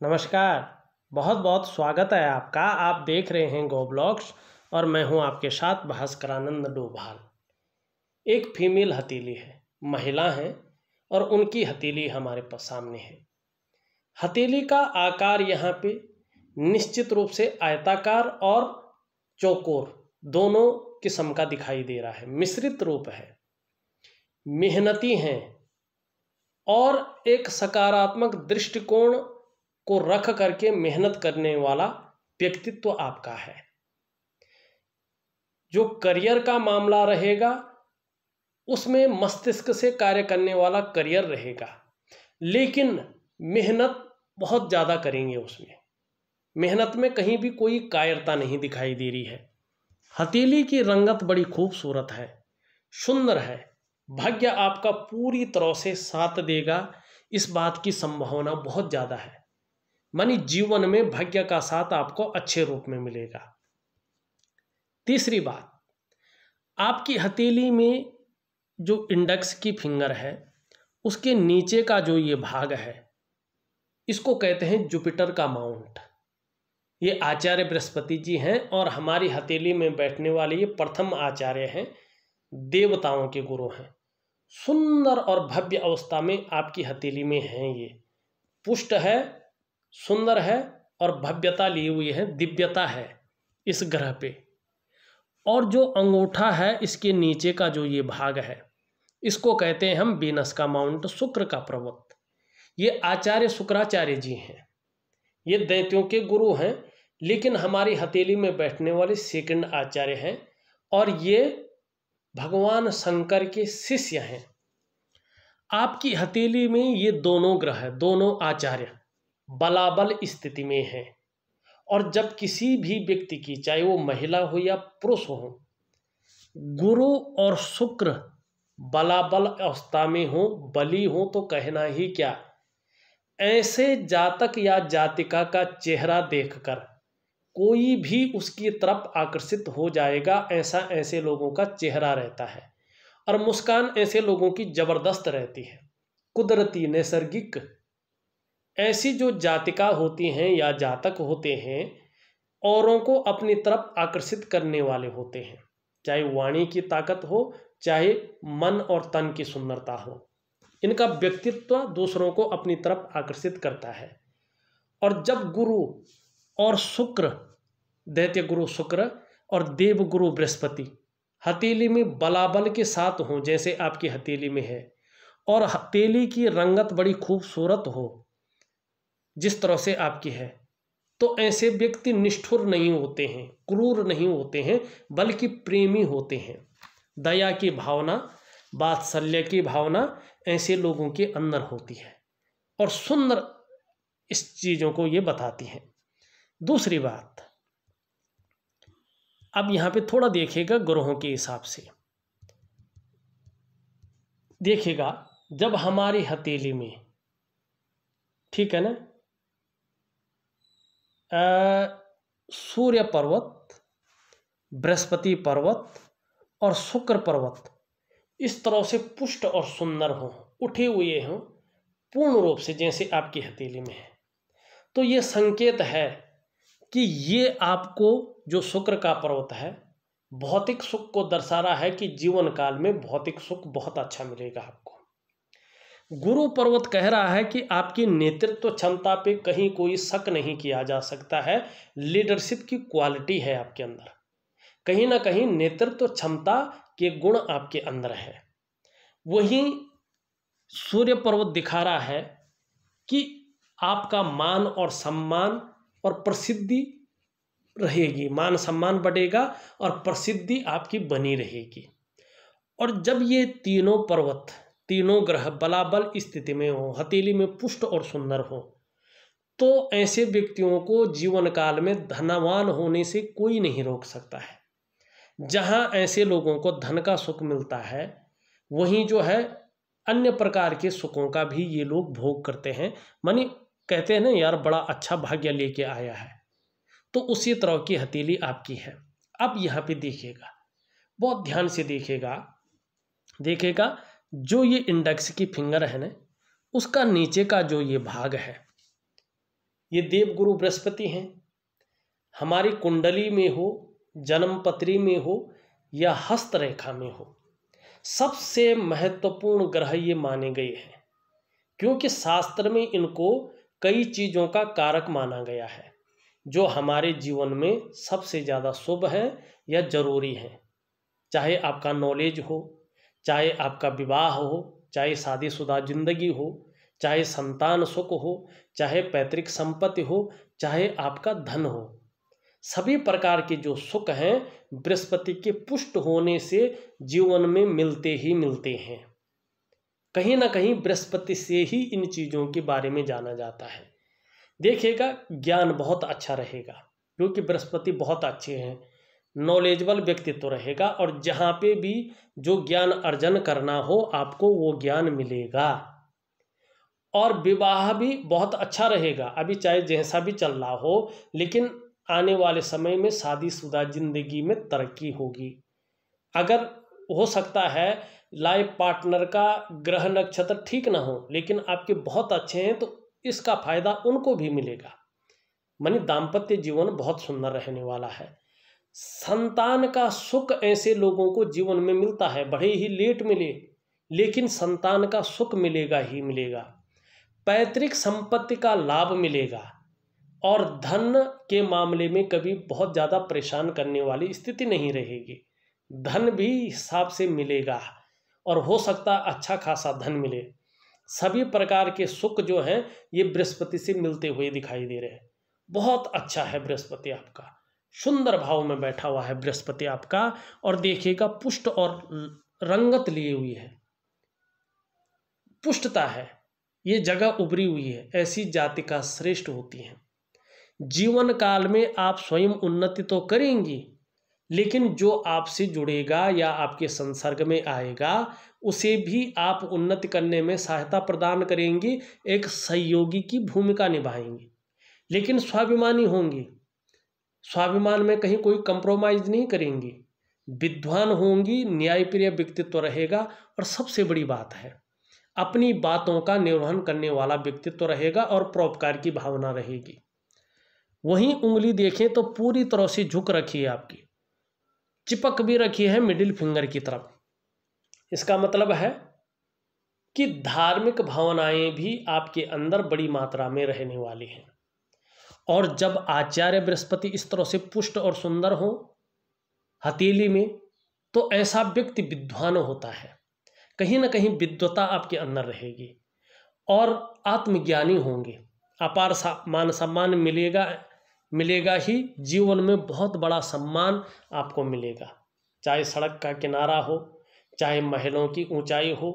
नमस्कार। बहुत बहुत स्वागत है आपका। आप देख रहे हैं गो ब्लॉग्स और मैं हूं आपके साथ भास्करानंद डोभाल। एक फीमेल हथेली है, महिला है और उनकी हथेली हमारे पास सामने है। हथेली का आकार यहाँ पे निश्चित रूप से आयताकार और चौकोर दोनों किस्म का दिखाई दे रहा है, मिश्रित रूप है। मेहनती हैं और एक सकारात्मक दृष्टिकोण को रख करके मेहनत करने वाला व्यक्तित्व आपका है। जो करियर का मामला रहेगा उसमें मस्तिष्क से कार्य करने वाला करियर रहेगा, लेकिन मेहनत बहुत ज़्यादा करेंगे। उसमें मेहनत में कहीं भी कोई कायरता नहीं दिखाई दे रही है। हथेली की रंगत बड़ी खूबसूरत है, सुंदर है। भाग्य आपका पूरी तरह से साथ देगा, इस बात की संभावना बहुत ज़्यादा है। मानी जीवन में भाग्य का साथ आपको अच्छे रूप में मिलेगा। तीसरी बात, आपकी हथेली में जो इंडेक्स की फिंगर है उसके नीचे का जो ये भाग है इसको कहते हैं जुपिटर का माउंट। ये आचार्य बृहस्पति जी हैं और हमारी हथेली में बैठने वाले ये प्रथम आचार्य हैं, देवताओं के गुरु हैं। सुंदर और भव्य अवस्था में आपकी हथेली में हैं। ये पुष्ट है, सुंदर है और भव्यता ली हुई है, दिव्यता है इस ग्रह पे। और जो अंगूठा है इसके नीचे का जो ये भाग है इसको कहते हैं हम वीनस का माउंट, शुक्र का पर्वत। ये आचार्य शुक्राचार्य जी हैं, ये दैत्यों के गुरु हैं, लेकिन हमारी हथेली में बैठने वाले सेकंड आचार्य हैं और ये भगवान शंकर के शिष्य हैं। आपकी हथेली में ये दोनों ग्रह, दोनों आचार्य बलाबल स्थिति में है। और जब किसी भी व्यक्ति की, चाहे वो महिला हो या पुरुष हो, गुरु और शुक्र बलाबल अवस्था में हो, बली हो, तो कहना ही क्या। ऐसे जातक या जातिका का चेहरा देखकर कोई भी उसकी तरफ आकर्षित हो जाएगा। ऐसे लोगों का चेहरा रहता है और मुस्कान ऐसे लोगों की जबरदस्त रहती है, कुदरती, नैसर्गिक। ऐसी जो जातिका होती हैं या जातक होते हैं, औरों को अपनी तरफ आकर्षित करने वाले होते हैं, चाहे वाणी की ताकत हो, चाहे मन और तन की सुंदरता हो। इनका व्यक्तित्व दूसरों को अपनी तरफ आकर्षित करता है। और जब गुरु और शुक्र, दैत्य गुरु शुक्र और देव गुरु बृहस्पति हथेली में बलाबल के साथ हों, जैसे आपकी हथेली में है, और हथेली की रंगत बड़ी खूबसूरत हो जिस तरह से आपकी है, तो ऐसे व्यक्ति निष्ठुर नहीं होते हैं, क्रूर नहीं होते हैं, बल्कि प्रेमी होते हैं। दया की भावना, वात्सल्य की भावना ऐसे लोगों के अंदर होती है और सुंदर इस चीज़ों को ये बताती हैं। दूसरी बात, अब यहाँ पे थोड़ा देखिएगा ग्रहों के हिसाब से। देखिएगा जब हमारी हथेली में, ठीक है ना, सूर्य पर्वत, बृहस्पति पर्वत और शुक्र पर्वत इस तरह से पुष्ट और सुंदर हों, उठे हुए हों पूर्ण रूप से, जैसे आपकी हथेली में है, तो ये संकेत है कि ये आपको, जो शुक्र का पर्वत है, भौतिक सुख को दर्शा रहा है कि जीवन काल में भौतिक सुख बहुत अच्छा मिलेगा आपको। गुरु पर्वत कह रहा है कि आपकी नेतृत्व क्षमता पे कहीं कोई शक नहीं किया जा सकता है। लीडरशिप की क्वालिटी है आपके अंदर, कहीं ना कहीं नेतृत्व क्षमता के गुण आपके अंदर है। वहीं सूर्य पर्वत दिखा रहा है कि आपका मान और सम्मान और प्रसिद्धि रहेगी, मान सम्मान बढ़ेगा और प्रसिद्धि आपकी बनी रहेगी। और जब ये तीनों पर्वत, तीनों ग्रह बलाबल स्थिति में हो, हथेली में पुष्ट और सुंदर हो, तो ऐसे व्यक्तियों को जीवन काल में धनवान होने से कोई नहीं रोक सकता है। जहां ऐसे लोगों को धन का सुख मिलता है, वहीं जो है अन्य प्रकार के सुखों का भी ये लोग भोग करते हैं। मानी कहते हैं ना यार, बड़ा अच्छा भाग्य लेके आया है, तो उसी तरह की हथेली आपकी है। अब यहाँ पे देखिएगा, बहुत ध्यान से देखिएगा जो ये इंडेक्स की फिंगर है ना, उसका नीचे का जो ये भाग है, ये देवगुरु बृहस्पति हैं। हमारी कुंडली में हो, जन्मपत्री में हो या हस्तरेखा में हो, सबसे महत्वपूर्ण ग्रह ये माने गए हैं, क्योंकि शास्त्र में इनको कई चीज़ों का कारक माना गया है जो हमारे जीवन में सबसे ज़्यादा शुभ है या ज़रूरी है। चाहे आपका नॉलेज हो, चाहे आपका विवाह हो, चाहे शादीशुदा जिंदगी हो, चाहे संतान सुख हो, चाहे पैतृक संपत्ति हो, चाहे आपका धन हो, सभी प्रकार के जो सुख हैं बृहस्पति के पुष्ट होने से जीवन में मिलते ही मिलते हैं। कहीं ना कहीं बृहस्पति से ही इन चीज़ों के बारे में जाना जाता है। देखिएगा, ज्ञान बहुत अच्छा रहेगा क्योंकि बृहस्पति बहुत अच्छे हैं, नॉलेजेबल व्यक्तित्व रहेगा और जहाँ पे भी जो ज्ञान अर्जन करना हो आपको वो ज्ञान मिलेगा। और विवाह भी बहुत अच्छा रहेगा, अभी चाहे जैसा भी चल रहा हो, लेकिन आने वाले समय में शादीशुदा जिंदगी में तरक्की होगी। अगर हो सकता है लाइफ पार्टनर का ग्रह नक्षत्र ठीक ना हो लेकिन आपके बहुत अच्छे हैं तो इसका फायदा उनको भी मिलेगा। मानी दाम्पत्य जीवन बहुत सुंदर रहने वाला है। संतान का सुख ऐसे लोगों को जीवन में मिलता है, भले ही लेट मिले लेकिन संतान का सुख मिलेगा ही मिलेगा। पैतृक संपत्ति का लाभ मिलेगा और धन के मामले में कभी बहुत ज़्यादा परेशान करने वाली स्थिति नहीं रहेगी। धन भी हिसाब से मिलेगा और हो सकता अच्छा खासा धन मिले। सभी प्रकार के सुख जो हैं ये बृहस्पति से मिलते हुए दिखाई दे रहे हैं। बहुत अच्छा है बृहस्पति आपका, सुंदर भाव में बैठा हुआ है बृहस्पति आपका। और देखिएगा पुष्ट और रंगत लिए हुई है, पुष्टता है, ये जगह उभरी हुई है। ऐसी जाति का श्रेष्ठ होती है। जीवन काल में आप स्वयं उन्नति तो करेंगी लेकिन जो आपसे जुड़ेगा या आपके संसर्ग में आएगा उसे भी आप उन्नति करने में सहायता प्रदान करेंगी, एक सहयोगी की भूमिका निभाएंगी। लेकिन स्वाभिमानी होंगी, स्वाभिमान में कहीं कोई कंप्रोमाइज नहीं करेंगी, विद्वान होंगी, न्यायप्रिय व्यक्तित्व रहेगा और सबसे बड़ी बात है अपनी बातों का निर्वहन करने वाला व्यक्तित्व रहेगा और परोपकार की भावना रहेगी। वहीं उंगली देखें तो पूरी तरह से झुक रखी है आपकी, चिपक भी रखी है मिडिल फिंगर की तरफ। इसका मतलब है कि धार्मिक भावनाएं भी आपके अंदर बड़ी मात्रा में रहने वाली हैं। और जब आचार्य बृहस्पति इस तरह से पुष्ट और सुंदर हो हथेली में तो ऐसा व्यक्ति विद्वान होता है, कहीं ना कहीं विद्वता आपके अंदर रहेगी और आत्मज्ञानी होंगे। अपार मान सम्मान मिलेगा ही, जीवन में बहुत बड़ा सम्मान आपको मिलेगा। चाहे सड़क का किनारा हो, चाहे महलों की ऊंचाई हो,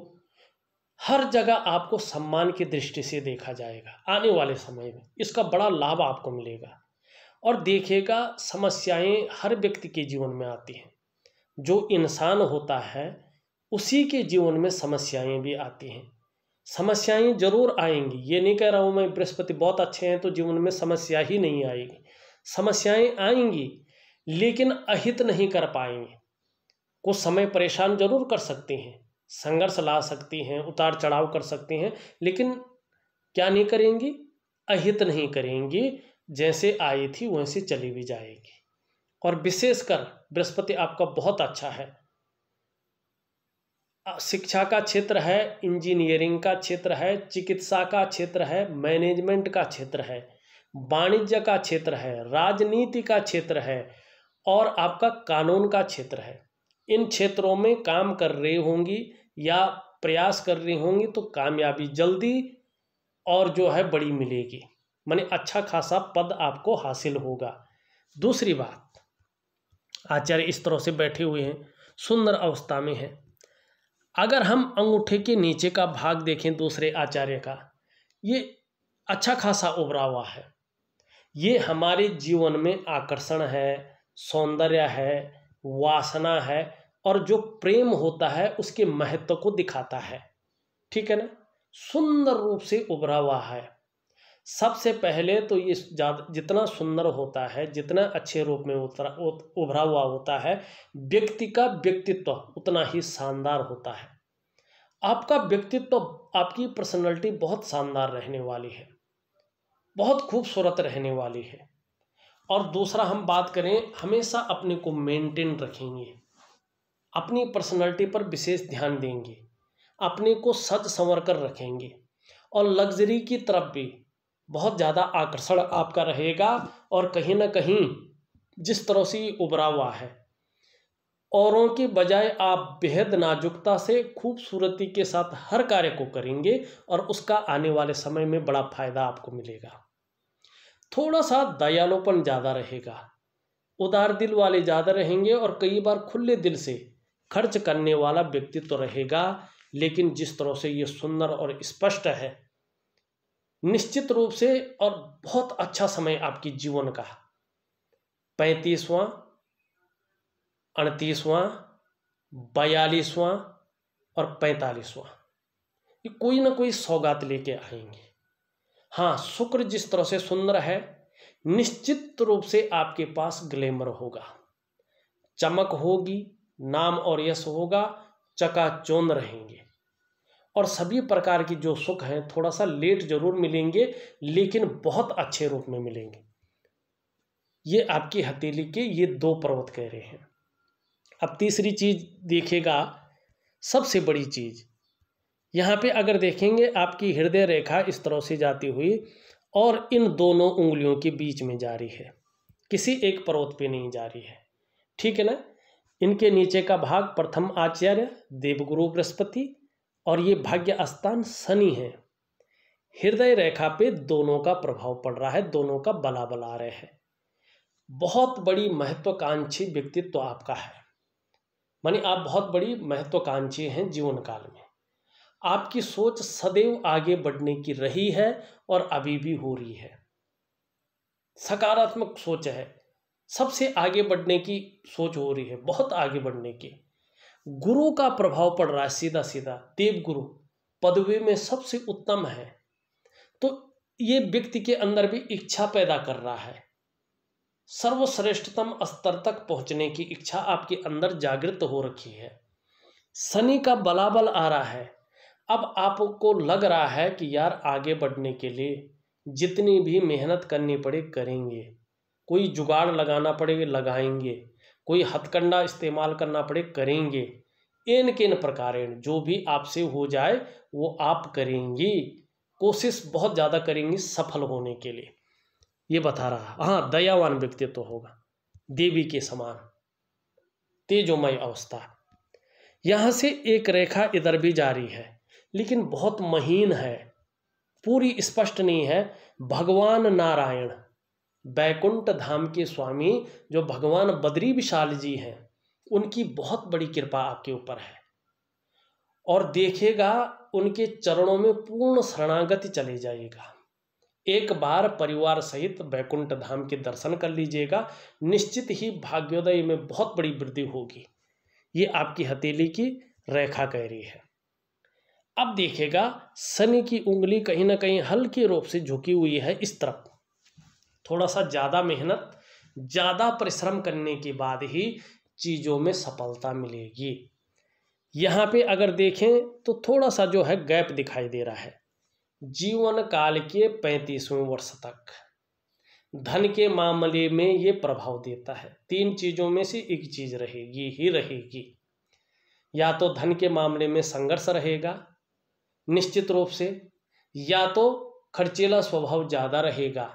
हर जगह आपको सम्मान की दृष्टि से देखा जाएगा। आने वाले समय में इसका बड़ा लाभ आपको मिलेगा। और देखिएगा समस्याएं हर व्यक्ति के जीवन में आती हैं, जो इंसान होता है उसी के जीवन में समस्याएं भी आती हैं। समस्याएं जरूर आएंगी, ये नहीं कह रहा हूँ मैं बृहस्पति बहुत अच्छे हैं तो जीवन में समस्या ही नहीं आएगी। समस्याएं आएंगी लेकिन अहित नहीं कर पाएंगे। कुछ समय परेशान जरूर कर सकते हैं, संघर्ष ला सकती हैं, उतार चढ़ाव कर सकते हैं, लेकिन क्या नहीं करेंगी, अहित नहीं करेंगी। जैसे आई थी वैसे चली भी जाएगी। और विशेषकर बृहस्पति आपका बहुत अच्छा है। शिक्षा का क्षेत्र है, इंजीनियरिंग का क्षेत्र है, चिकित्सा का क्षेत्र है, मैनेजमेंट का क्षेत्र है, वाणिज्य का क्षेत्र है, राजनीति का क्षेत्र है और आपका कानून का क्षेत्र है। इन क्षेत्रों में काम कर रही होंगी या प्रयास कर रही होंगी तो कामयाबी जल्दी और जो है बड़ी मिलेगी, माने अच्छा खासा पद आपको हासिल होगा। दूसरी बात, आचार्य इस तरह से बैठे हुए हैं, सुंदर अवस्था में हैं। अगर हम अंगूठे के नीचे का भाग देखें दूसरे आचार्य का, ये अच्छा खासा उभरा हुआ है। ये हमारे जीवन में आकर्षण है, सौंदर्य है, वासना है और जो प्रेम होता है उसके महत्व को दिखाता है। ठीक है ना, सुंदर रूप से उभरा हुआ है। सबसे पहले तो ये जितना सुंदर होता है, जितना अच्छे रूप में उभरा हुआ होता है, व्यक्ति का व्यक्तित्व उतना ही शानदार होता है। आपका व्यक्तित्व, आपकी पर्सनैलिटी बहुत शानदार रहने वाली है। बहुत खूबसूरत रहने वाली है। और दूसरा हम बात करें, हमेशा अपने को मेंटेन रखेंगे, अपनी पर्सनालिटी पर विशेष ध्यान देंगे, अपने को सज संवर कर रखेंगे और लग्जरी की तरफ भी बहुत ज़्यादा आकर्षण आपका रहेगा। और कहीं ना कहीं जिस तरह से ये उभरा हुआ है, औरों के बजाय आप बेहद नाजुकता से खूबसूरती के साथ हर कार्य को करेंगे और उसका आने वाले समय में बड़ा फायदा आपको मिलेगा। थोड़ा सा दयालुपन ज़्यादा रहेगा, उदार दिल वाले ज़्यादा रहेंगे और कई बार खुले दिल से खर्च करने वाला व्यक्तित्व तो रहेगा। लेकिन जिस तरह से ये सुंदर और स्पष्ट है, निश्चित रूप से और बहुत अच्छा समय आपकी जीवन का 35वां, 38वां, 42वां और 45वां, ये कोई ना कोई सौगात लेके आएंगे। हाँ, शुक्र जिस तरह से सुंदर है, निश्चित रूप से आपके पास ग्लैमर होगा, चमक होगी, नाम और यश होगा, चकाचौंध रहेंगे और सभी प्रकार की जो सुख हैं थोड़ा सा लेट जरूर मिलेंगे लेकिन बहुत अच्छे रूप में मिलेंगे। ये आपकी हथेली के ये 2 पर्वत कह रहे हैं। अब तीसरी चीज देखिएगा, सबसे बड़ी चीज यहाँ पे अगर देखेंगे, आपकी हृदय रेखा इस तरह से जाती हुई और इन दोनों उंगलियों के बीच में जा रही है, किसी एक पर्वत पे नहीं जा रही है, ठीक है ना। इनके नीचे का भाग प्रथम आचार्य देवगुरु बृहस्पति और ये भाग्य स्थान शनि है। हृदय रेखा पे दोनों का प्रभाव पड़ रहा है, दोनों का बलाबल आ रहे हैं। बहुत बड़ी महत्वाकांक्षी व्यक्तित्व आपका है, मानी आप बहुत बड़ी महत्वाकांक्षी हैं जीवन काल में। आपकी सोच सदैव आगे बढ़ने की रही है और अभी भी हो रही है, सकारात्मक सोच है, सबसे आगे बढ़ने की सोच हो रही है, बहुत आगे बढ़ने की। गुरु का प्रभाव पड़ रहा है सीधा सीधा, देव गुरु पदवी में सबसे उत्तम है, तो ये व्यक्ति के अंदर भी इच्छा पैदा कर रहा है, सर्वश्रेष्ठतम स्तर तक पहुंचने की इच्छा आपके अंदर जागृत हो रखी है। शनि का बलाबल आ रहा है, अब आपको लग रहा है कि यार आगे बढ़ने के लिए जितनी भी मेहनत करनी पड़े करेंगे, कोई जुगाड़ लगाना पड़े लगाएंगे, कोई हथकंडा इस्तेमाल करना पड़े करेंगे, इन किन प्रकारेण जो भी आपसे हो जाए वो आप करेंगी, कोशिश बहुत ज़्यादा करेंगी सफल होने के लिए, ये बता रहा। हाँ, दयावान व्यक्तित्व तो होगा, देवी के समान तेजोमय अवस्था। यहाँ से एक रेखा इधर भी जारी है लेकिन बहुत महीन है, पूरी स्पष्ट नहीं है। भगवान नारायण बैकुंठ धाम के स्वामी जो भगवान बद्री विशाल जी हैं, उनकी बहुत बड़ी कृपा आपके ऊपर है और देखिएगा उनके चरणों में पूर्ण शरणागति चले जाएगा। एक बार परिवार सहित बैकुंठ धाम के दर्शन कर लीजिएगा, निश्चित ही भाग्योदय में बहुत बड़ी वृद्धि होगी। ये आपकी हथेली की रेखा कह रही है। अब देखिएगा शनि की उंगली कहीं ना कहीं हल्के रूप से झुकी हुई है इस तरफ, थोड़ा सा ज़्यादा मेहनत ज़्यादा परिश्रम करने के बाद ही चीज़ों में सफलता मिलेगी। यहाँ पे अगर देखें तो थोड़ा सा जो है गैप दिखाई दे रहा है, जीवन काल के 35वें वर्ष तक धन के मामले में ये प्रभाव देता है। 3 चीज़ों में से एक चीज़ रहेगी ही रहेगी, या तो धन के मामले में संघर्ष रहेगा निश्चित रूप से, या तो खर्चीला स्वभाव ज़्यादा रहेगा,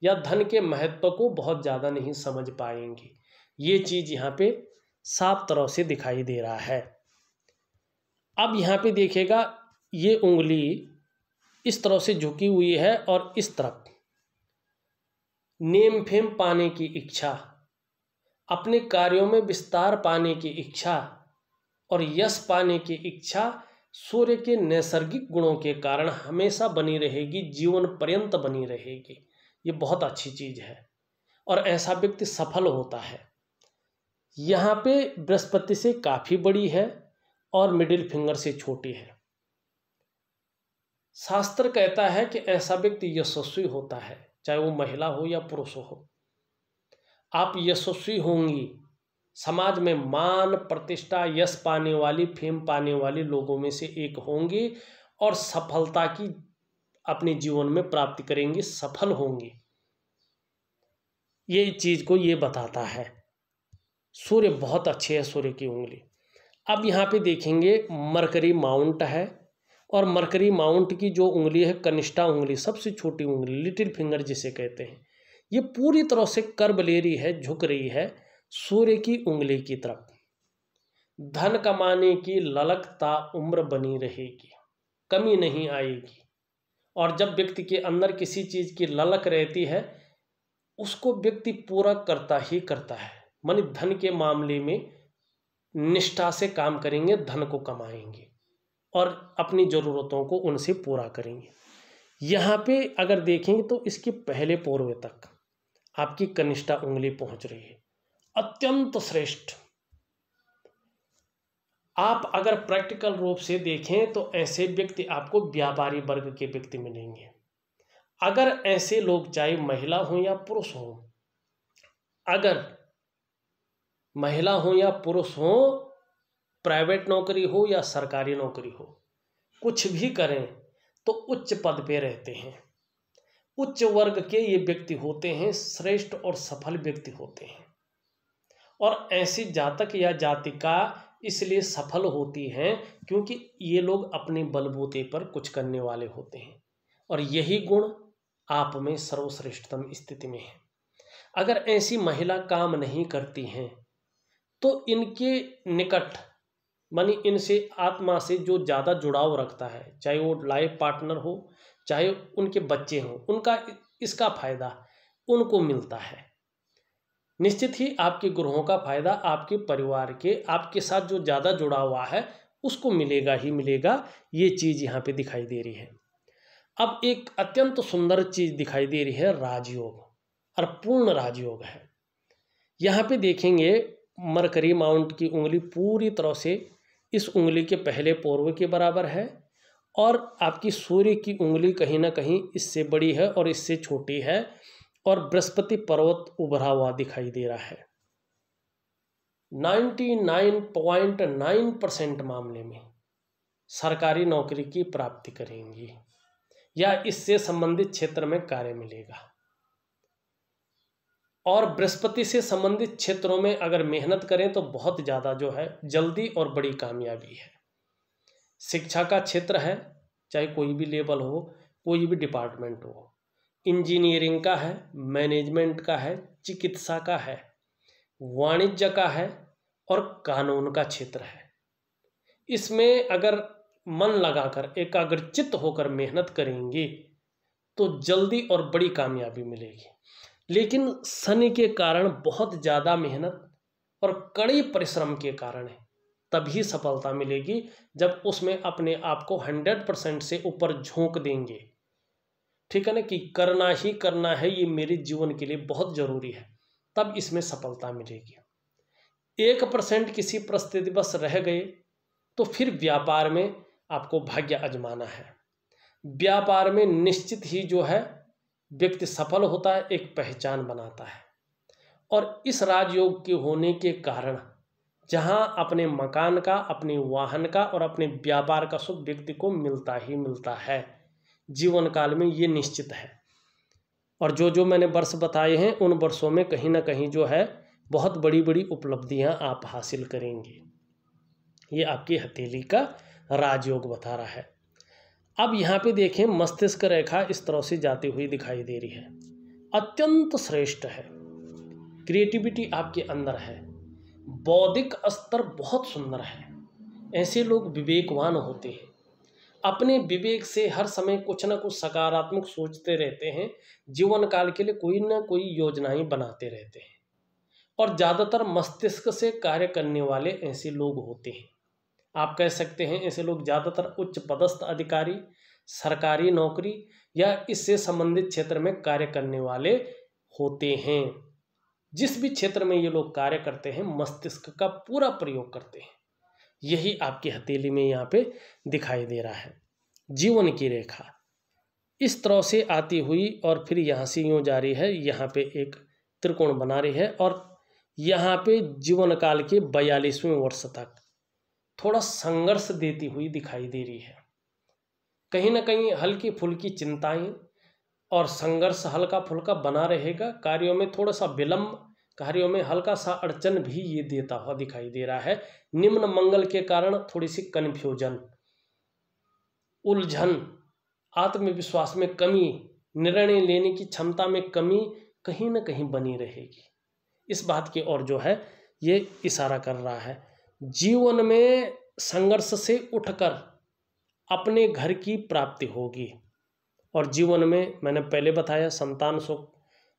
या धन के महत्व को बहुत ज़्यादा नहीं समझ पाएंगे। ये चीज़ यहाँ पे साफ तरह से दिखाई दे रहा है। अब यहाँ पे देखिएगा ये उंगली इस तरह से झुकी हुई है और इस तरफ नेम फेम पाने की इच्छा, अपने कार्यों में विस्तार पाने की इच्छा और यश पाने की इच्छा सूर्य के नैसर्गिक गुणों के कारण हमेशा बनी रहेगी, जीवन पर्यंत बनी रहेगी। ये बहुत अच्छी चीज़ है और ऐसा व्यक्ति सफल होता है। यहाँ पे बृहस्पति से काफ़ी बड़ी है और मिडिल फिंगर से छोटी है। शास्त्र कहता है कि ऐसा व्यक्ति यशस्वी होता है, चाहे वो महिला हो या पुरुष हो। आप यशस्वी होंगी, समाज में मान प्रतिष्ठा यश पाने वाली फेम पाने वाली लोगों में से एक होंगी और सफलता की अपने जीवन में प्राप्ति करेंगे, सफल होंगे। ये चीज को ये बताता है। सूर्य बहुत अच्छे है, सूर्य की उंगली। अब यहाँ पे देखेंगे मरकरी माउंट है, और मरकरी माउंट की जो उंगली है कनिष्ठा उंगली, सबसे छोटी उंगली, लिटिल फिंगर जिसे कहते हैं, ये पूरी तरह से कर्व ले रही है, झुक रही है सूर्य की उंगली की तरफ। धन कमाने की ललकता उम्र बनी रहेगी, कमी नहीं आएगी। और जब व्यक्ति के अंदर किसी चीज की ललक रहती है, उसको व्यक्ति पूरा करता ही करता है। मानी धन के मामले में निष्ठा से काम करेंगे, धन को कमाएंगे और अपनी जरूरतों को उनसे पूरा करेंगे। यहाँ पे अगर देखेंगे तो इसके पहले पोरवे तक आपकी कनिष्ठा उंगली पहुंच रही है, अत्यंत श्रेष्ठ। आप अगर प्रैक्टिकल रूप से देखें तो ऐसे व्यक्ति आपको व्यापारी वर्ग के व्यक्ति मिलेंगे। अगर ऐसे लोग चाहे महिला हो या पुरुष हो, अगर महिला हो या पुरुष हो, प्राइवेट नौकरी हो या सरकारी नौकरी हो, कुछ भी करें तो उच्च पद पे रहते हैं, उच्च वर्ग के ये व्यक्ति होते हैं, श्रेष्ठ और सफल व्यक्ति होते हैं। और ऐसी जातक या जातिका इसलिए सफल होती हैं क्योंकि ये लोग अपने बलबूते पर कुछ करने वाले होते हैं, और यही गुण आप में सर्वश्रेष्ठतम स्थिति में है। अगर ऐसी महिला काम नहीं करती हैं तो इनके निकट, मानी इनसे आत्मा से जो ज़्यादा जुड़ाव रखता है, चाहे वो लाइफ पार्टनर हो चाहे उनके बच्चे हों, उनका इसका फायदा उनको मिलता है। निश्चित ही आपके ग्रहों का फायदा आपके परिवार के, आपके साथ जो ज़्यादा जुड़ा हुआ है उसको मिलेगा ही मिलेगा। ये चीज़ यहाँ पे दिखाई दे रही है। अब एक अत्यंत सुंदर चीज़ दिखाई दे रही है, राजयोग, और पूर्ण राजयोग है। यहाँ पे देखेंगे मरकरी माउंट की उंगली पूरी तरह से इस उंगली के पहले पोर्व के बराबर है, और आपकी सूर्य की उंगली कहीं ना कहीं इससे बड़ी है और इससे छोटी है, और बृहस्पति पर्वत उभरा हुआ दिखाई दे रहा है। 99.9% मामले में सरकारी नौकरी की प्राप्ति करेंगी या इससे संबंधित क्षेत्र में कार्य मिलेगा। और बृहस्पति से संबंधित क्षेत्रों में अगर मेहनत करें तो बहुत ज़्यादा जो है जल्दी और बड़ी कामयाबी है। शिक्षा का क्षेत्र है, चाहे कोई भी लेवल हो, कोई भी डिपार्टमेंट हो, इंजीनियरिंग का है, मैनेजमेंट का है, चिकित्सा का है, वाणिज्य का है और कानून का क्षेत्र है। इसमें अगर मन लगाकर एकाग्रचित्त होकर मेहनत करेंगे तो जल्दी और बड़ी कामयाबी मिलेगी। लेकिन शनि के कारण बहुत ज़्यादा मेहनत और कड़ी परिश्रम के कारण है तभी सफलता मिलेगी जब उसमें अपने आप को 100% से ऊपर झोंक देंगे। ठीक है ना, कि करना ही करना है, ये मेरे जीवन के लिए बहुत ज़रूरी है, तब इसमें सफलता मिलेगी। 1% किसी परिस्थितिवश रह गए तो फिर व्यापार में आपको भाग्य आजमाना है। व्यापार में निश्चित ही जो है व्यक्ति सफल होता है, एक पहचान बनाता है। और इस राजयोग के होने के कारण जहां अपने मकान का, अपने वाहन का और अपने व्यापार का सुख व्यक्ति को मिलता ही मिलता है जीवन काल में, ये निश्चित है। और जो जो मैंने वर्ष बताए हैं उन वर्षों में कहीं ना कहीं जो है बहुत बड़ी बड़ी उपलब्धियां आप हासिल करेंगे। ये आपकी हथेली का राजयोग बता रहा है। अब यहाँ पे देखें मस्तिष्क रेखा इस तरह से जाती हुई दिखाई दे रही है, अत्यंत श्रेष्ठ है। क्रिएटिविटी आपके अंदर है, बौद्धिक स्तर बहुत सुंदर है। ऐसे लोग विवेकवान होते हैं, अपने विवेक से हर समय कुछ ना कुछ सकारात्मक सोचते रहते हैं, जीवन काल के लिए कोई ना कोई योजनाएं बनाते रहते हैं, और ज़्यादातर मस्तिष्क से कार्य करने वाले ऐसे लोग होते हैं। आप कह सकते हैं ऐसे लोग ज़्यादातर उच्च पदस्थ अधिकारी, सरकारी नौकरी या इससे संबंधित क्षेत्र में कार्य करने वाले होते हैं। जिस भी क्षेत्र में ये लोग कार्य करते हैं मस्तिष्क का पूरा प्रयोग करते हैं। यही आपकी हथेली में यहाँ पे दिखाई दे रहा है। जीवन की रेखा इस तरह से आती हुई और फिर यहाँ से यूँ जा रही है, यहाँ पे एक त्रिकोण बना रही है, और यहाँ पे जीवन काल के 42वें वर्ष तक थोड़ा संघर्ष देती हुई दिखाई दे रही है। कहीं ना कहीं हल्की फुल्की चिंताएं और संघर्ष हल्का फुल्का बना रहेगा। कार्यों में थोड़ा सा विलंब, कार्यों में हल्का सा अड़चन भी ये देता हुआ दिखाई दे रहा है। निम्न मंगल के कारण थोड़ी सी कन्फ्यूजन, उलझन, आत्मविश्वास में कमी, निर्णय लेने की क्षमता में कमी कहीं ना कहीं बनी रहेगी। इस बात की ओर जो है ये इशारा कर रहा है। जीवन में संघर्ष से उठकर अपने घर की प्राप्ति होगी। और जीवन में मैंने पहले बताया संतान सुख,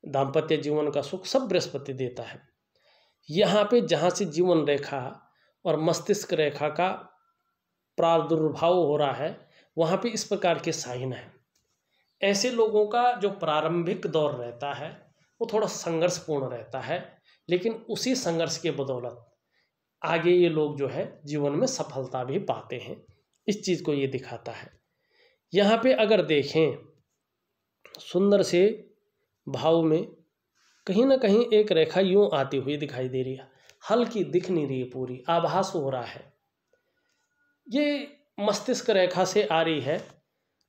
दाम्पत्य जीवन का सुख सब बृहस्पति देता है। यहाँ पे जहाँ से जीवन रेखा और मस्तिष्क रेखा का प्रादुर्भाव हो रहा है वहाँ पे इस प्रकार के साइन है। ऐसे लोगों का जो प्रारंभिक दौर रहता है वो थोड़ा संघर्षपूर्ण रहता है, लेकिन उसी संघर्ष के बदौलत आगे ये लोग जो है जीवन में सफलता भी पाते हैं। इस चीज़ को ये दिखाता है। यहाँ पे अगर देखें सुंदर से भाव में कहीं ना कहीं एक रेखा यूं आती हुई दिखाई दे रही है, हल्की दिख नहीं रही है, पूरी आभास हो रहा है। ये मस्तिष्क रेखा से आ रही है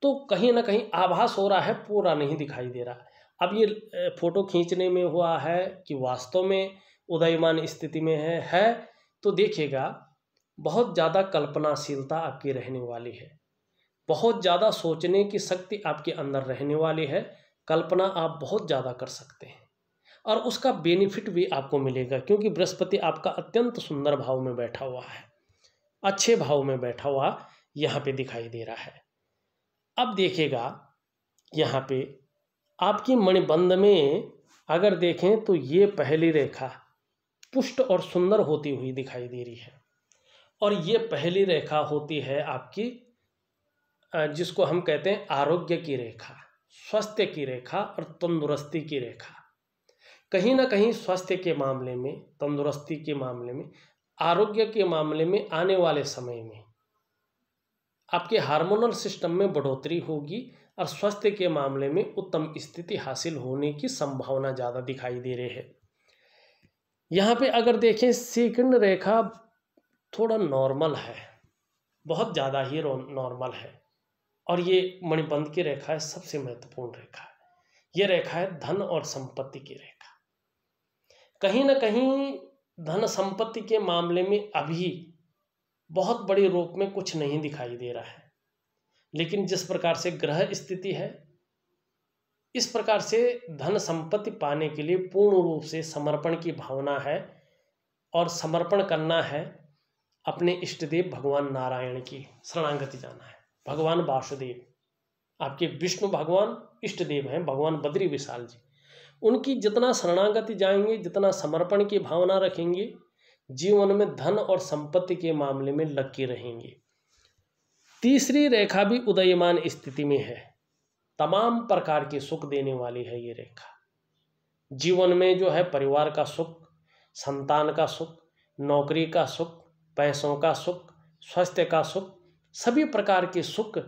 तो कहीं ना कहीं आभास हो रहा है, पूरा नहीं दिखाई दे रहा। अब ये फोटो खींचने में हुआ है कि वास्तव में उदयमान स्थिति में है तो देखिएगा बहुत ज़्यादा कल्पनाशीलता आपकी रहने वाली है, बहुत ज़्यादा सोचने की शक्ति आपके अंदर रहने वाली है। कल्पना आप बहुत ज़्यादा कर सकते हैं और उसका बेनिफिट भी आपको मिलेगा, क्योंकि बृहस्पति आपका अत्यंत सुंदर भाव में बैठा हुआ है, अच्छे भाव में बैठा हुआ यहाँ पे दिखाई दे रहा है। अब देखिएगा यहाँ पे आपकी मणिबंध में अगर देखें तो ये पहली रेखा पुष्ट और सुंदर होती हुई दिखाई दे रही है, और ये पहली रेखा होती है आपकी जिसको हम कहते हैं आरोग्य की रेखा, स्वास्थ्य की रेखा और तंदुरुस्ती की रेखा। कहीं ना कहीं स्वास्थ्य के मामले में, तंदुरुस्ती के मामले में, आरोग्य के मामले में आने वाले समय में आपके हार्मोनल सिस्टम में बढ़ोतरी होगी और स्वास्थ्य के मामले में उत्तम स्थिति हासिल होने की संभावना ज़्यादा दिखाई दे रही है। यहाँ पे अगर देखें सेकंड रेखा थोड़ा नॉर्मल है, बहुत ज़्यादा ही नॉर्मल है, और ये मणिबंध की रेखा है, सबसे महत्वपूर्ण रेखा है। ये रेखा है धन और संपत्ति की रेखा। कहीं ना कहीं धन संपत्ति के मामले में अभी बहुत बड़े रूप में कुछ नहीं दिखाई दे रहा है, लेकिन जिस प्रकार से ग्रह स्थिति है इस प्रकार से धन संपत्ति पाने के लिए पूर्ण रूप से समर्पण की भावना है, और समर्पण करना है अपने इष्टदेव भगवान नारायण की शरणागति जाना है। भगवान वासुदेव आपके विष्णु भगवान इष्ट देव हैं, भगवान बद्री विशाल जी, उनकी जितना शरणागति जाएंगे, जितना समर्पण की भावना रखेंगे, जीवन में धन और संपत्ति के मामले में लकी रहेंगे। तीसरी रेखा भी उदयमान स्थिति में है, तमाम प्रकार के सुख देने वाली है ये रेखा। जीवन में जो है परिवार का सुख, संतान का सुख, नौकरी का सुख, पैसों का सुख, स्वास्थ्य का सुख, सभी प्रकार के सुख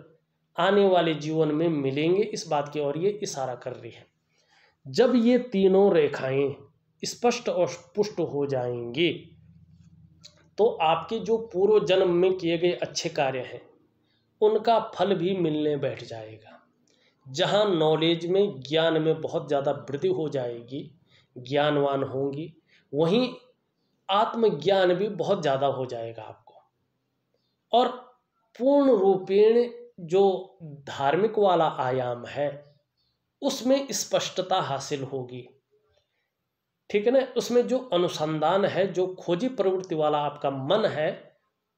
आने वाले जीवन में मिलेंगे, इस बात की ओर ये इशारा कर रही है। जब ये तीनों रेखाएं स्पष्ट और पुष्ट हो जाएंगी तो आपके जो पूर्व जन्म में किए गए अच्छे कार्य हैं उनका फल भी मिलने बैठ जाएगा। जहाँ नॉलेज में, ज्ञान में बहुत ज़्यादा वृद्धि हो जाएगी, ज्ञानवान होंगी, वहीं आत्मज्ञान भी बहुत ज़्यादा हो जाएगा आपको, और पूर्ण रूपेण जो धार्मिक वाला आयाम है उसमें स्पष्टता हासिल होगी। ठीक है ना, उसमें जो अनुसंधान है, जो खोजी प्रवृत्ति वाला आपका मन है,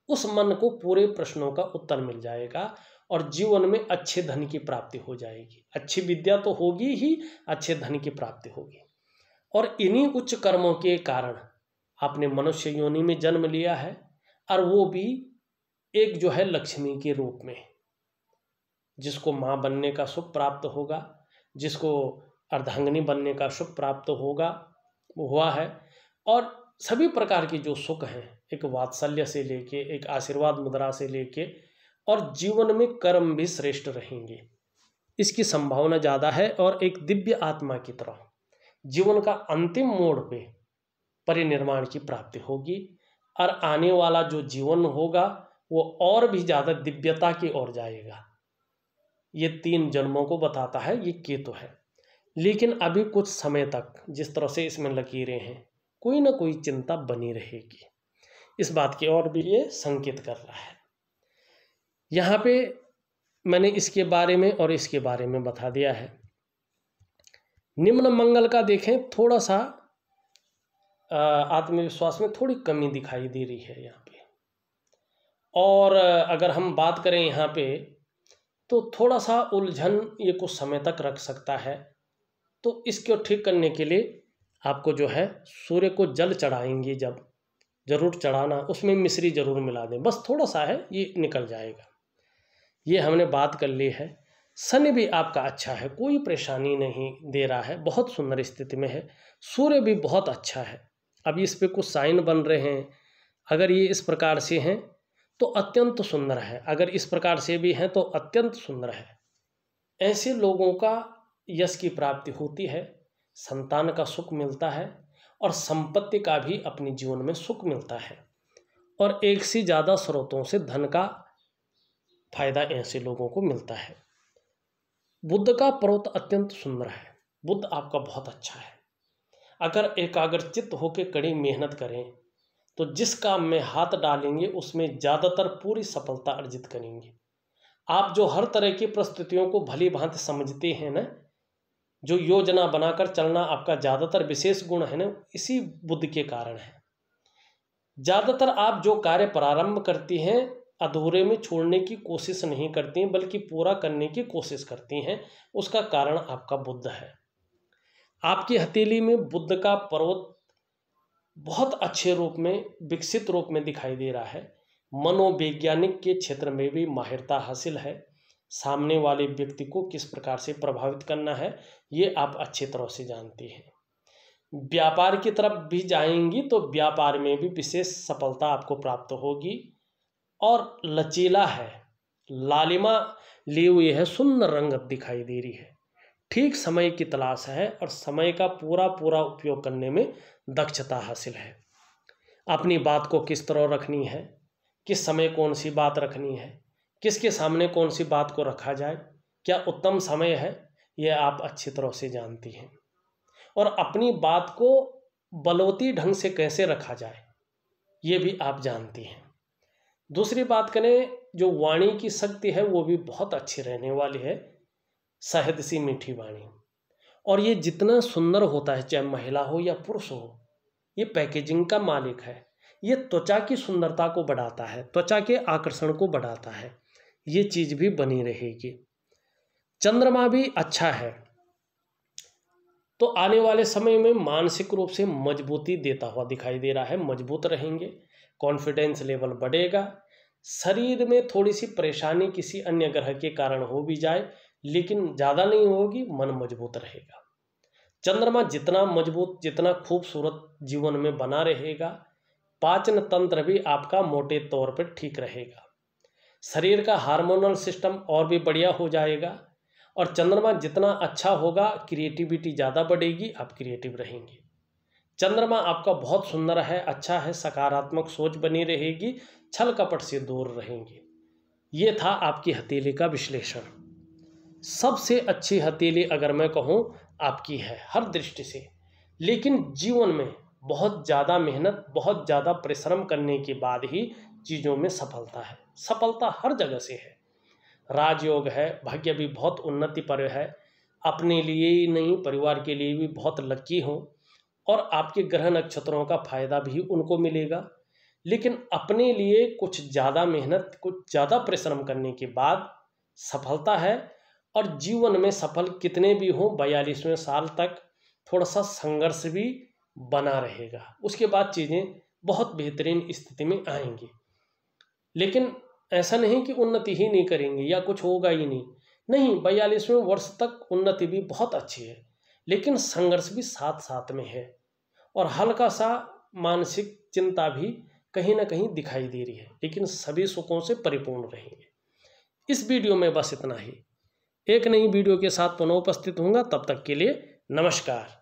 उस मन को पूरे प्रश्नों का उत्तर मिल जाएगा और जीवन में अच्छे धन की प्राप्ति हो जाएगी। अच्छी विद्या तो होगी ही, अच्छे धन की प्राप्ति होगी। और इन्हीं उच्च कर्मों के कारण आपने मनुष्य योनि में जन्म लिया है, और वो भी एक जो है लक्ष्मी के रूप में, जिसको माँ बनने का सुख प्राप्त होगा, जिसको अर्धांगिनी बनने का सुख प्राप्त होगा, वो हुआ है। और सभी प्रकार के जो सुख हैं, एक वात्सल्य से लेके, एक आशीर्वाद मुद्रा से लेके, और जीवन में कर्म भी श्रेष्ठ रहेंगे, इसकी संभावना ज़्यादा है। और एक दिव्य आत्मा की तरह जीवन का अंतिम मोड़ पे परिनिर्वाण की प्राप्ति होगी, और आने वाला जो जीवन होगा वो और भी ज़्यादा दिव्यता की ओर जाएगा। ये 3 जन्मों को बताता है, ये केतु है। लेकिन अभी कुछ समय तक जिस तरह से इसमें लकीरें हैं, कोई ना कोई चिंता बनी रहेगी, इस बात की ओर भी ये संकेत कर रहा है। यहाँ पे मैंने इसके बारे में और इसके बारे में बता दिया है। निम्न मंगल का देखें, थोड़ा सा आत्मविश्वास में थोड़ी कमी दिखाई दे रही है यहाँ पे। और अगर हम बात करें यहाँ पे तो थोड़ा सा उलझन ये कुछ समय तक रख सकता है। तो इसको ठीक करने के लिए आपको जो है सूर्य को जल चढ़ाएंगे, जब जरूर चढ़ाना, उसमें मिश्री जरूर मिला दें, बस थोड़ा सा है, ये निकल जाएगा। ये हमने बात कर ली है। शनि भी आपका अच्छा है, कोई परेशानी नहीं दे रहा है, बहुत सुंदर स्थिति में है। सूर्य भी बहुत अच्छा है। अब इस पे कुछ साइन बन रहे हैं, अगर ये इस प्रकार से हैं तो अत्यंत सुंदर है, अगर इस प्रकार से भी हैं तो अत्यंत सुंदर है। ऐसे लोगों का यश की प्राप्ति होती है, संतान का सुख मिलता है और संपत्ति का भी अपने जीवन में सुख मिलता है, और एक से ज़्यादा स्रोतों से धन का फायदा ऐसे लोगों को मिलता है। बुध का पर्वत अत्यंत सुंदर है, बुध आपका बहुत अच्छा है। अगर एकाग्रचित्त होकर कड़ी मेहनत करें तो जिस काम में हाथ डालेंगे उसमें ज़्यादातर पूरी सफलता अर्जित करेंगे। आप जो हर तरह की परिस्थितियों को भली भांति समझते हैं ना, जो योजना बनाकर चलना आपका ज़्यादातर विशेष गुण है ना, इसी बुध के कारण है। ज़्यादातर आप जो कार्य प्रारंभ करती हैं अधूरे में छोड़ने की कोशिश नहीं करती हैं, बल्कि पूरा करने की कोशिश करती हैं, उसका कारण आपका बुध है। आपकी हथेली में बुध का पर्वत बहुत अच्छे रूप में, विकसित रूप में दिखाई दे रहा है। मनोवैज्ञानिक के क्षेत्र में भी माहिरता हासिल है। सामने वाले व्यक्ति को किस प्रकार से प्रभावित करना है ये आप अच्छी तरह से जानती हैं। व्यापार की तरफ भी जाएंगी तो व्यापार में भी विशेष सफलता आपको प्राप्त होगी, और लचीला है, लालिमा ली हुई है, सुंदर रंगत दिखाई दे रही है। ठीक समय की तलाश है और समय का पूरा पूरा उपयोग करने में दक्षता हासिल है। अपनी बात को किस तरह रखनी है, किस समय कौन सी बात रखनी है, किसके सामने कौन सी बात को रखा जाए, क्या उत्तम समय है, यह आप अच्छी तरह से जानती हैं। और अपनी बात को बलवती ढंग से कैसे रखा जाए ये भी आप जानती हैं। दूसरी बात करें, जो वाणी की शक्ति है वो भी बहुत अच्छी रहने वाली है, शहद सी मीठी वाणी। और ये जितना सुंदर होता है, चाहे महिला हो या पुरुष हो, ये पैकेजिंग का मालिक है। ये त्वचा की सुंदरता को बढ़ाता है, त्वचा के आकर्षण को बढ़ाता है, ये चीज़ भी बनी रहेगी। चंद्रमा भी अच्छा है, तो आने वाले समय में मानसिक रूप से मजबूती देता हुआ दिखाई दे रहा है। मजबूत रहेंगे, कॉन्फिडेंस लेवल बढ़ेगा। शरीर में थोड़ी सी परेशानी किसी अन्य ग्रह के कारण हो भी जाए, लेकिन ज़्यादा नहीं होगी, मन मजबूत रहेगा। चंद्रमा जितना मजबूत, जितना खूबसूरत जीवन में बना रहेगा, पाचन तंत्र भी आपका मोटे तौर पर ठीक रहेगा। शरीर का हार्मोनल सिस्टम और भी बढ़िया हो जाएगा, और चंद्रमा जितना अच्छा होगा क्रिएटिविटी ज़्यादा बढ़ेगी, आप क्रिएटिव रहेंगे। चंद्रमा आपका बहुत सुंदर है, अच्छा है, सकारात्मक सोच बनी रहेगी, छल कपट से दूर रहेंगे। ये था आपकी हथेली का विश्लेषण। सबसे अच्छी हथेली अगर मैं कहूँ आपकी है हर दृष्टि से, लेकिन जीवन में बहुत ज़्यादा मेहनत, बहुत ज़्यादा परिश्रम करने के बाद ही चीज़ों में सफलता है। सफलता हर जगह से है, राजयोग है, भाग्य भी बहुत उन्नति पर है, अपने लिए ही नहीं परिवार के लिए भी बहुत लकी हो, और आपके ग्रह नक्षत्रों का फायदा भी उनको मिलेगा। लेकिन अपने लिए कुछ ज़्यादा मेहनत, कुछ ज़्यादा परिश्रम करने के बाद सफलता है। और जीवन में सफल कितने भी हों, 42वें साल तक थोड़ा सा संघर्ष भी बना रहेगा, उसके बाद चीज़ें बहुत बेहतरीन स्थिति में आएंगी। लेकिन ऐसा नहीं कि उन्नति ही नहीं करेंगे या कुछ होगा ही नहीं, 42वें वर्ष तक उन्नति भी बहुत अच्छी है, लेकिन संघर्ष भी साथ साथ में है, और हल्का सा मानसिक चिंता भी कहीं ना कहीं दिखाई दे रही है, लेकिन सभी सुखों से परिपूर्ण रहेंगे। इस वीडियो में बस इतना ही। एक नई वीडियो के साथ पुनः उपस्थित होऊंगा, तब तक के लिए नमस्कार।